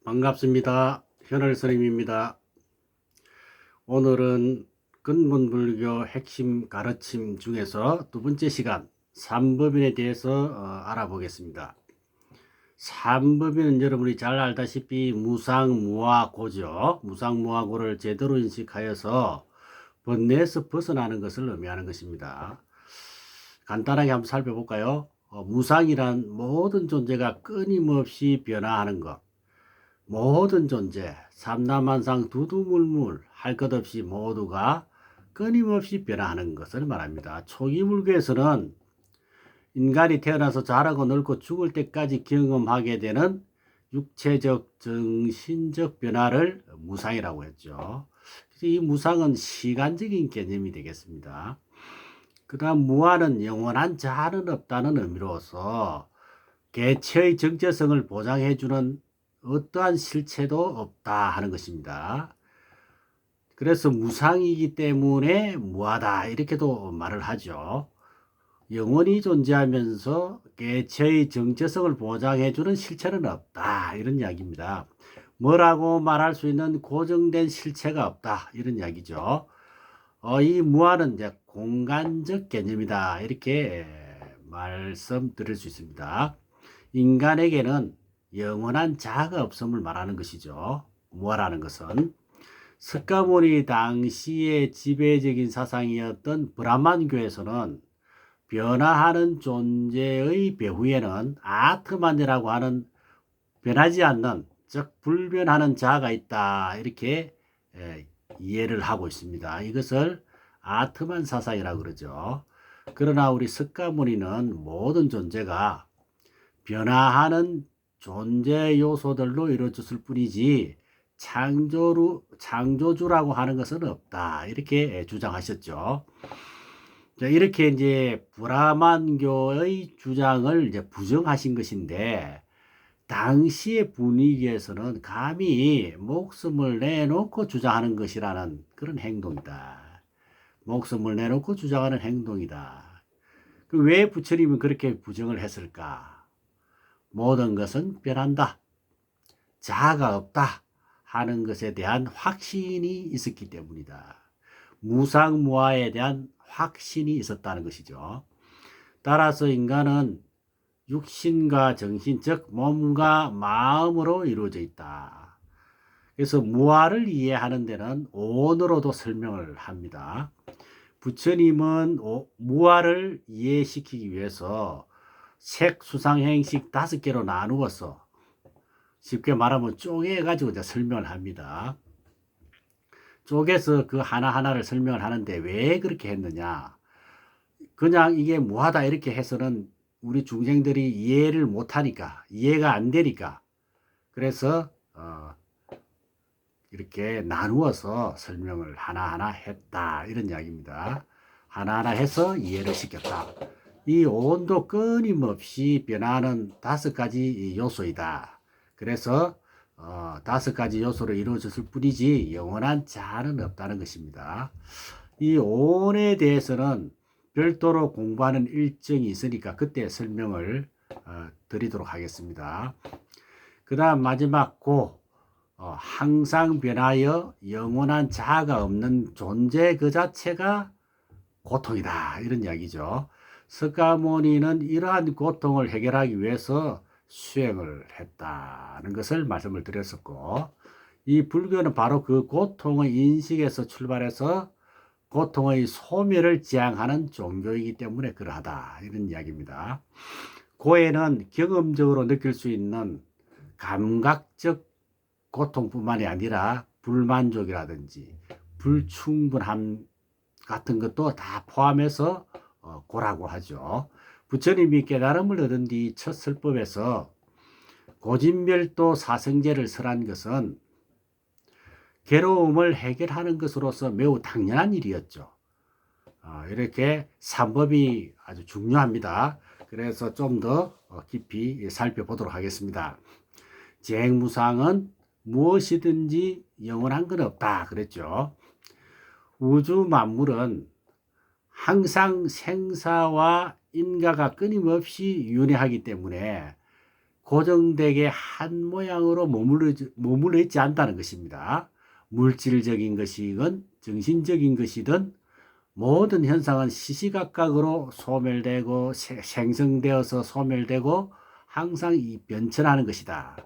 반갑습니다. 현월스님입니다. 오늘은 근본불교 핵심 가르침 중에서 두 번째 시간 삼법인에 대해서 알아보겠습니다. 삼법인은 여러분이 잘 알다시피 무상무화고죠. 무상무화고를 제대로 인식하여서 번뇌에서 벗어나는 것을 의미하는 것입니다. 간단하게 한번 살펴볼까요? 무상이란 모든 존재가 끊임없이 변화하는 것. 모든 존재, 삼라만상 두두물물 할 것 없이 모두가 끊임없이 변화하는 것을 말합니다. 초기 불교에서는 인간이 태어나서 자라고 늙고 죽을 때까지 경험하게 되는 육체적, 정신적 변화를 무상이라고 했죠. 이 무상은 시간적인 개념이 되겠습니다. 그 다음 무한은 영원한 자아는 없다는 의미로서 개체의 정체성을 보장해주는 어떠한 실체도 없다 하는 것입니다. 그래서 무상이기 때문에 무하다 이렇게도 말을 하죠. 영원히 존재하면서 개체의 정체성을 보장해주는 실체는 없다 이런 이야기입니다. 뭐라고 말할 수 있는 고정된 실체가 없다 이런 이야기죠. 이 무한은 이제 공간적 개념이다 이렇게 말씀드릴 수 있습니다. 인간에게는 영원한 자아가 없음을 말하는 것이죠. 무아라는 것은 석가모니 당시의 지배적인 사상이었던 브라만교에서는 변화하는 존재의 배후에는 아트만이라고 하는 변하지 않는 즉 불변하는 자아가 있다 이렇게 이해를 하고 있습니다. 이것을 아트만 사상이라고 그러죠. 그러나 우리 석가모니는 모든 존재가 변화하는 존재 요소들로 이루어졌을 뿐이지 창조주라고 하는 것은 없다. 이렇게 주장하셨죠. 이렇게 이제 브라만교의 주장을 이제 부정하신 것인데, 당시의 분위기에서는 감히 목숨을 내놓고 주장하는 것이라는 그런 행동이다. 목숨을 내놓고 주장하는 행동이다. 왜 부처님은 그렇게 부정을 했을까? 모든 것은 변한다. 자아가 없다 하는 것에 대한 확신이 있었기 때문이다. 무상무화에 대한 확신이 있었다는 것이죠. 따라서 인간은 육신과 정신, 즉 몸과 마음으로 이루어져 있다. 그래서 무화를 이해하는 데는 오온으로도 설명을 합니다. 부처님은 무화를 이해시키기 위해서 색, 수상, 행식 5개로 나누어서 쉽게 말하면 쪼개가지고 이제 설명을 합니다. 쪼개서 그 하나하나를 설명을 하는데 왜 그렇게 했느냐. 그냥 이게 무하다 이렇게 해서는 우리 중생들이 이해를 못하니까, 이해가 안 되니까. 그래서 이렇게 나누어서 설명을 하나하나 했다. 이런 이야기입니다. 하나하나 해서 이해를 시켰다. 이 온도 끊임없이 변하는 5가지 요소이다. 그래서 5가지 요소로 이루어졌을 뿐이지 영원한 자아는 없다는 것입니다. 이 온에 대해서는 별도로 공부하는 일정이 있으니까 그때 설명을 드리도록 하겠습니다. 그 다음 마지막 항상 변하여 영원한 자아가 없는 존재 그 자체가 고통이다. 이런 이야기죠. 석가모니는 이러한 고통을 해결하기 위해서 수행을 했다는 것을 말씀을 드렸었고, 이 불교는 바로 그 고통의 인식에서 출발해서 고통의 소멸을 지향하는 종교이기 때문에 그러하다. 이런 이야기입니다. 고에는 경험적으로 느낄 수 있는 감각적 고통뿐만이 아니라 불만족이라든지 불충분함 같은 것도 다 포함해서 고라고 하죠. 부처님이 깨달음을 얻은 뒤 첫 설법에서 고진멸도 사성제를 설한 것은 괴로움을 해결하는 것으로서 매우 당연한 일이었죠. 이렇게 삼법이 아주 중요합니다. 그래서 좀 더 깊이 살펴보도록 하겠습니다. 재행무상은 무엇이든지 영원한 건 없다 그랬죠. 우주 만물은 항상 생사와 인가가 끊임없이 윤회하기 때문에 고정되게 한 모양으로 머물러 있지 않다는 것입니다. 물질적인 것이건 정신적인 것이든 모든 현상은 시시각각으로 소멸되고 생성되어서 소멸되고 항상 변천하는 것이다.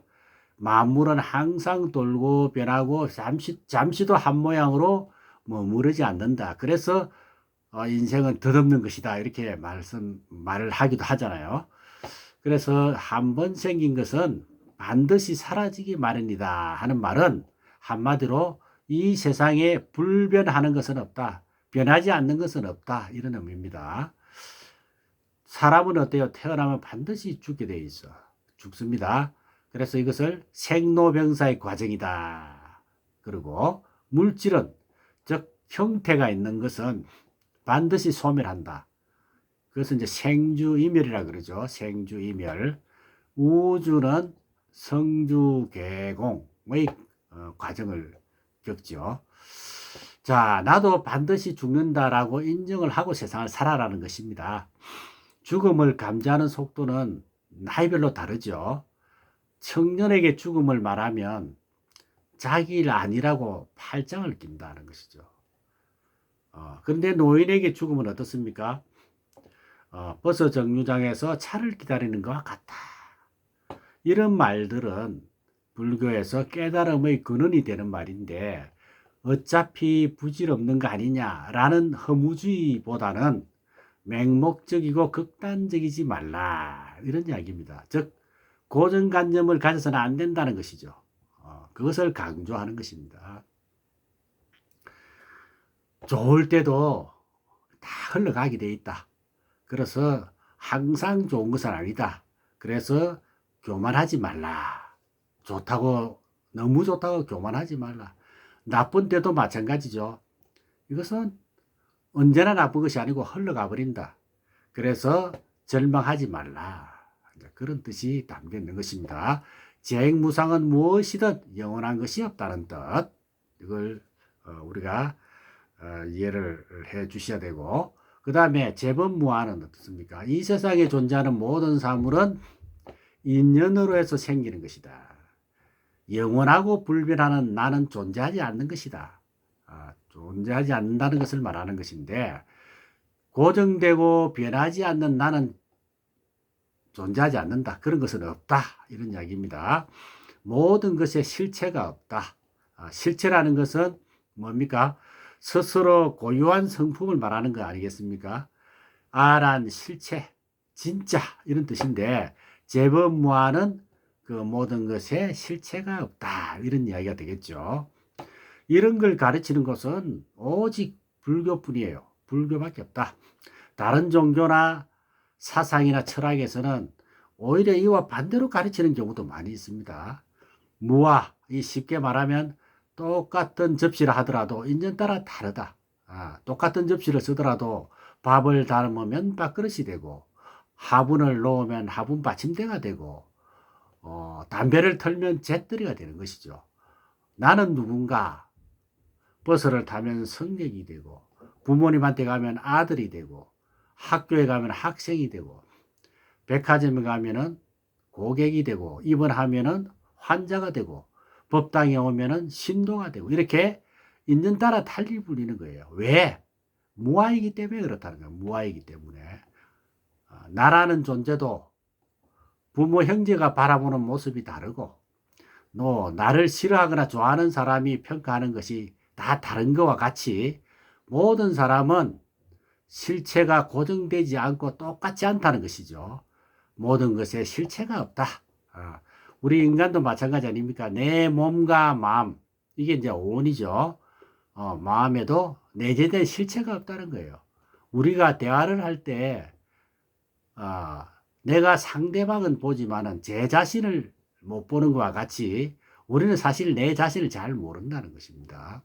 만물은 항상 돌고 변하고 잠시도 한 모양으로 머무르지 않는다. 그래서 인생은 덧없는 것이다. 이렇게 말을 하기도 하잖아요. 그래서 한 번 생긴 것은 반드시 사라지기 마련이다 하는 말은 한마디로 이 세상에 불변하는 것은 없다. 변하지 않는 것은 없다. 이런 의미입니다. 사람은 어때요? 태어나면 반드시 죽게 돼 있어. 죽습니다. 그래서 이것을 생로병사의 과정이다. 그리고 물질은, 즉 형태가 있는 것은 반드시 소멸한다. 그것은 이제 생주이멸이라 그러죠. 생주이멸. 우주는 성주개공의 과정을 겪죠. 자, 나도 반드시 죽는다라고 인정을 하고 세상을 살아라는 것입니다. 죽음을 감지하는 속도는 나이별로 다르죠. 청년에게 죽음을 말하면 자기 일 아니라고 팔짱을 낀다는 것이죠. 그런데 노인에게 죽음은 어떻습니까? 버스 정류장에서 차를 기다리는 것과 같다. 이런 말들은 불교에서 깨달음의 근원이 되는 말인데 어차피 부질없는 거 아니냐라는 허무주의보다는 맹목적이고 극단적이지 말라 이런 이야기입니다. 즉 고정관념을 가져서는 안 된다는 것이죠. 그것을 강조하는 것입니다. 좋을 때도 다 흘러가게 돼 있다. 그래서 항상 좋은 것은 아니다. 그래서 교만하지 말라. 너무 좋다고 교만하지 말라. 나쁜 때도 마찬가지죠. 이것은 언제나 나쁜 것이 아니고 흘러가 버린다. 그래서 절망하지 말라. 그런 뜻이 담겨 있는 것입니다. 재행무상은 무엇이든 영원한 것이 없다는 뜻. 이걸 우리가 이해를 해 주셔야 되고, 그 다음에 재범무한은 어떻습니까? 이 세상에 존재하는 모든 사물은 인연으로 해서 생기는 것이다. 영원하고 불변하는 나는 존재하지 않는 것이다. 존재하지 않는다는 것을 말하는 것인데, 고정되고 변하지 않는 나는 존재하지 않는다. 그런 것은 없다. 이런 이야기입니다. 모든 것에 실체가 없다. 실체라는 것은 뭡니까? 스스로 고유한 성품을 말하는 거 아니겠습니까? 아란 실체, 진짜 이런 뜻인데 재범무한은 그 모든 것에 실체가 없다. 이런 이야기가 되겠죠. 이런 걸 가르치는 것은 오직 불교뿐이에요. 불교밖에 없다. 다른 종교나 사상이나 철학에서는 오히려 이와 반대로 가르치는 경우도 많이 있습니다. 무아, 쉽게 말하면 똑같은 접시를 하더라도 인연 따라 다르다. 똑같은 접시를 쓰더라도 밥을 담으면 밥그릇이 되고 화분을 놓으면 화분 받침대가 되고 담배를 털면 잿더리가 되는 것이죠. 나는 누군가 버스를 타면 승객이 되고 부모님한테 가면 아들이 되고 학교에 가면 학생이 되고 백화점에 가면은 고객이 되고 입원하면은 환자가 되고 법당에 오면은 신도가 되고 이렇게 인연 따라 달리 불리는 거예요. 왜? 무아이기 때문에 그렇다는 거예요. 무아이기 때문에. 나라는 존재도 부모 형제가 바라보는 모습이 다르고 나를 싫어하거나 좋아하는 사람이 평가하는 것이 다 다른 것과 같이 모든 사람은 실체가 고정되지 않고 똑같지 않다는 것이죠. 모든 것에 실체가 없다. 우리 인간도 마찬가지 아닙니까? 내 몸과 마음, 이게 이제 오온이죠. 마음에도 내재된 실체가 없다는 거예요. 우리가 대화를 할 때, 내가 상대방은 보지만은 제 자신을 못 보는 것과 같이 우리는 사실 내 자신을 잘 모른다는 것입니다.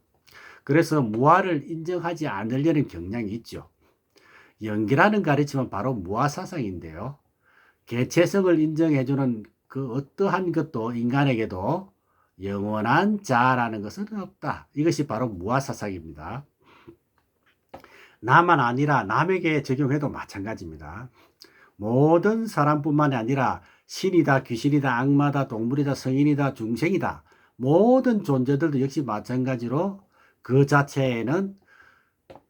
그래서 무아를 인정하지 않으려는 경향이 있죠. 연기라는 가르침은 바로 무아사상인데요. 개체성을 인정해주는 그 어떠한 것도 인간에게도 영원한 자라는 것은 없다. 이것이 바로 무아사상입니다. 나만 아니라 남에게 적용해도 마찬가지입니다. 모든 사람뿐만이 아니라 신이다, 귀신이다, 악마다, 동물이다, 성인이다, 중생이다. 모든 존재들도 역시 마찬가지로 그 자체에는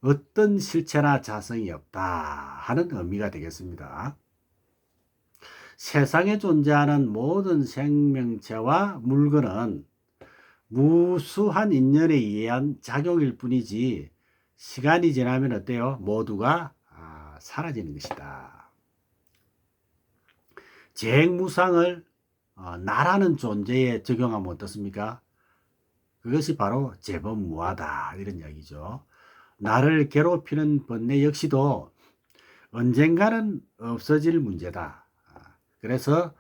어떤 실체나 자성이 없다 하는 의미가 되겠습니다. 세상에 존재하는 모든 생명체와 물건은 무수한 인연에 의한 작용일 뿐이지 시간이 지나면 어때요? 모두가 사라지는 것이다. 재행무상을 나라는 존재에 적용하면 어떻습니까? 그것이 바로 재범무하다 이런 이야기죠. 나를 괴롭히는 번뇌 역시도 언젠가는 없어질 문제다. 그래서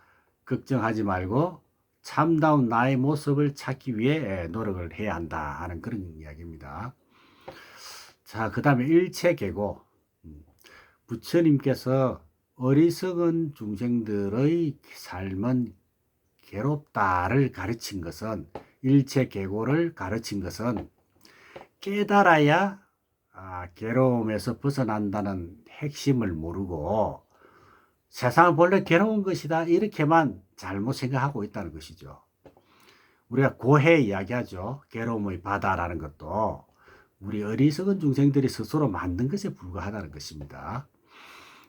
걱정하지 말고 참다운 나의 모습을 찾기 위해 노력을 해야 한다 하는 그런 이야기입니다. 자, 그 다음에 일체계고. 부처님께서 어리석은 중생들의 삶은 괴롭다를 가르친 것은, 일체계고를 가르친 것은 깨달아야 괴로움에서 벗어난다는 핵심을 모르고 세상은 본래 괴로운 것이다 이렇게만 잘못 생각하고 있다는 것이죠. 우리가 고해 이야기하죠. 괴로움의 바다라는 것도 우리 어리석은 중생들이 스스로 만든 것에 불과하다는 것입니다.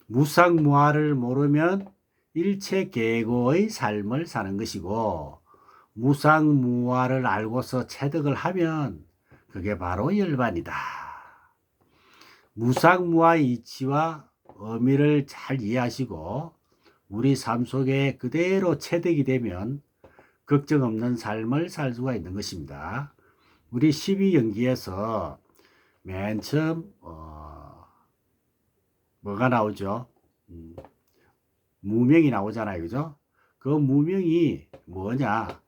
무상무화를 모르면 일체계고의 삶을 사는 것이고, 무상무화를 알고서 체득을 하면 그게 바로 열반이다. 무상무화의 이치와 의미를 잘 이해하시고 우리 삶 속에 그대로 체득이 되면 걱정 없는 삶을 살 수가 있는 것입니다. 우리 12연기에서 맨 처음 뭐가 나오죠? 무명이 나오잖아요. 그죠? 그 무명이 뭐냐?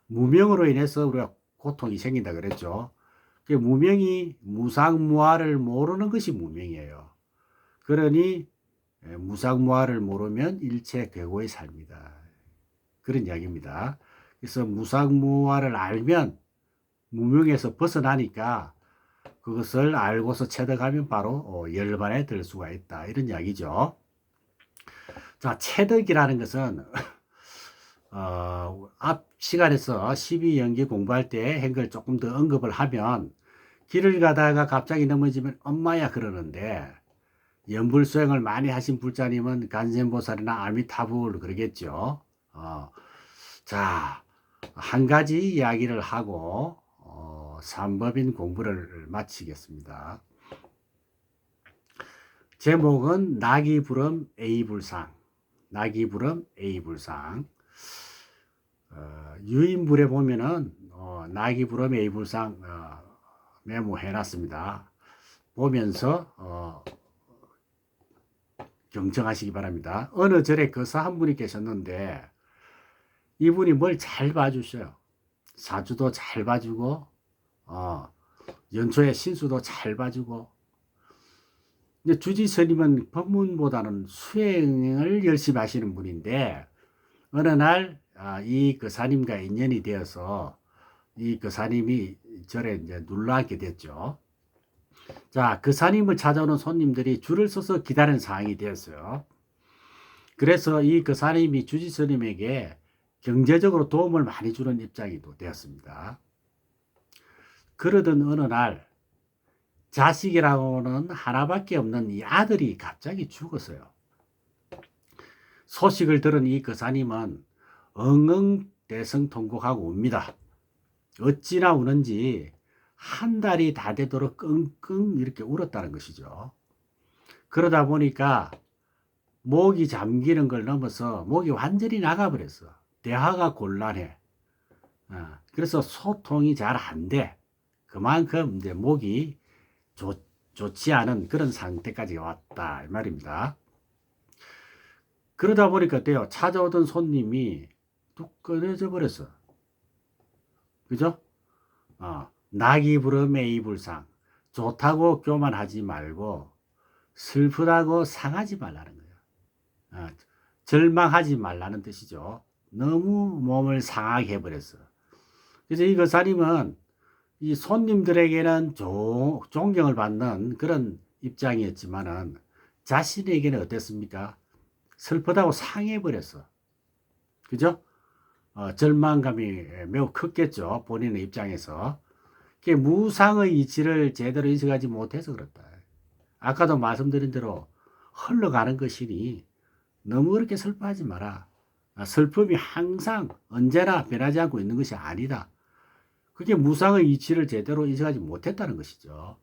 무명으로 인해서 우리가 고통이 생긴다 그랬죠. 그 무명이 무상무화를 모르는 것이 무명이에요. 그러니 무상무화를 모르면 일체괴고의 삶이다. 그런 이야기입니다. 그래서 무상무화를 알면 무명에서 벗어나니까 그것을 알고서 체득하면 바로 열반에 들 수가 있다. 이런 이야기죠. 자, 체득이라는 것은 앞 시간에서 12연기 공부할 때 한 걸 조금 더 언급을 하면, 길을 가다가 갑자기 넘어지면 엄마야 그러는데, 연불수행을 많이 하신 불자님은 간센보살이나 아미타불 그러겠죠. 자, 한 가지 이야기를 하고 삼법인 공부를 마치겠습니다. 제목은 나기불엄 A불상. 나기불엄 A불상. 유인불에 보면은 나기불엄 A불상 메모해 놨습니다. 보면서 경청하시기 바랍니다. 어느 절에 거사 한 분이 계셨는데 이분이 뭘 잘 봐주셔요. 사주도 잘 봐주고 연초에 신수도 잘 봐주고. 이제 주지스님은 법문보다는 수행을 열심히 하시는 분인데, 어느 날 이 거사님과 인연이 되어서 이 거사님이 절에 이제 눌러앉게 됐죠. 자, 거사님을 찾아오는 손님들이 줄을 서서 기다리는 상황이 되었어요. 그래서 이 거사님이 주지스님에게 경제적으로 도움을 많이 주는 입장이 또 되었습니다. 그러던 어느 날 자식이라고는 하나밖에 없는 이 아들이 갑자기 죽었어요. 소식을 들은 이 거사님은 엉엉대성통곡하고 웁니다. 어찌나 우는지 한 달이 다 되도록 끙끙 이렇게 울었다는 것이죠. 그러다 보니까 목이 잠기는 걸 넘어서 목이 완전히 나가버렸어. 대화가 곤란해. 그래서 소통이 잘 안 돼. 그만큼 이제 목이 좋지 않은 그런 상태까지 왔다 이 말입니다. 그러다 보니까 어때요? 찾아오던 손님이 뚝 끊어져 버렸어. 그죠? 나기불엄 A불상. 좋다고 교만하지 말고 슬프다고 상하지 말라는 거예요. 절망하지 말라는 뜻이죠. 너무 몸을 상하게 해버렸어. 그래서 이 거사님은 이 손님들에게는 존경을 받는 그런 입장이었지만은 자신에게는 어땠습니까? 슬프다고 상해버렸어. 그죠? 절망감이 매우 컸겠죠. 본인의 입장에서. 그게 무상의 이치를 제대로 인식하지 못해서 그렇다. 아까도 말씀드린 대로 흘러가는 것이니 너무 그렇게 슬퍼하지 마라. 슬픔이 항상 언제나 변하지 않고 있는 것이 아니다. 그게 무상의 이치를 제대로 인식하지 못했다는 것이죠.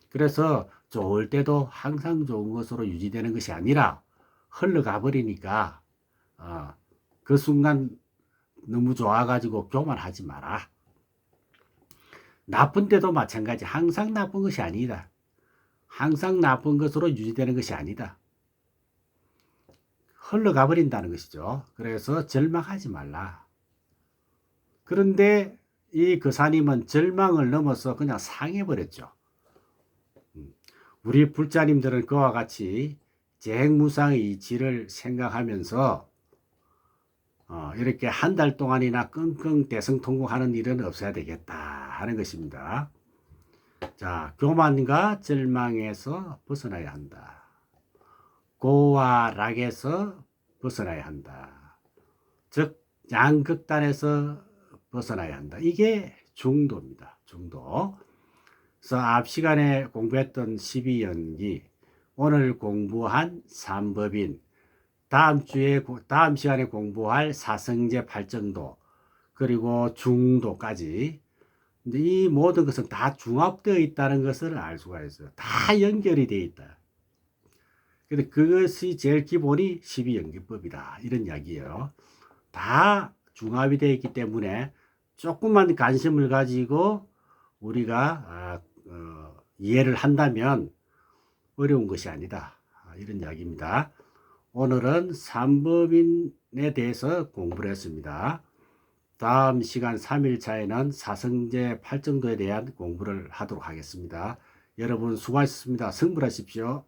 그래서 좋을 때도 항상 좋은 것으로 유지되는 것이 아니라 흘러가 버리니까 그 순간 너무 좋아가지고 교만하지 마라. 나쁜 때도 마찬가지. 항상 나쁜 것이 아니다. 항상 나쁜 것으로 유지되는 것이 아니다. 흘러가 버린다는 것이죠. 그래서 절망하지 말라. 그런데 이 거사님은 절망을 넘어서 그냥 상해버렸죠. 우리 불자님들은 그와 같이 재행무상의 이치를 생각하면서 이렇게 한 달 동안이나 끙끙 대성통곡하는 일은 없어야 되겠다 하는 것입니다. 자, 교만과 절망에서 벗어나야 한다. 고와 락에서 벗어나야 한다. 즉 양극단에서 벗어나야 한다. 이게 중도입니다. 중도. 그래서 앞 시간에 공부했던 12연기, 오늘 공부한 삼법인, 다음 시간에 공부할 사성제 팔정도, 그리고 중도까지. 근데 이 모든 것은 다 중합되어 있다는 것을 알 수가 있어요. 다 연결이 되어 있다. 근데 그것이 제일 기본이 12연기법이다. 이런 이야기예요. 다 중합이 되어 있기 때문에 조금만 관심을 가지고 우리가 이해를 한다면 어려운 것이 아니다. 이런 이야기입니다. 오늘은 삼법인에 대해서 공부를 했습니다. 다음 시간 3일차에는 사성제 팔정도에 대한 공부를 하도록 하겠습니다. 여러분 수고하셨습니다. 승부하십시오.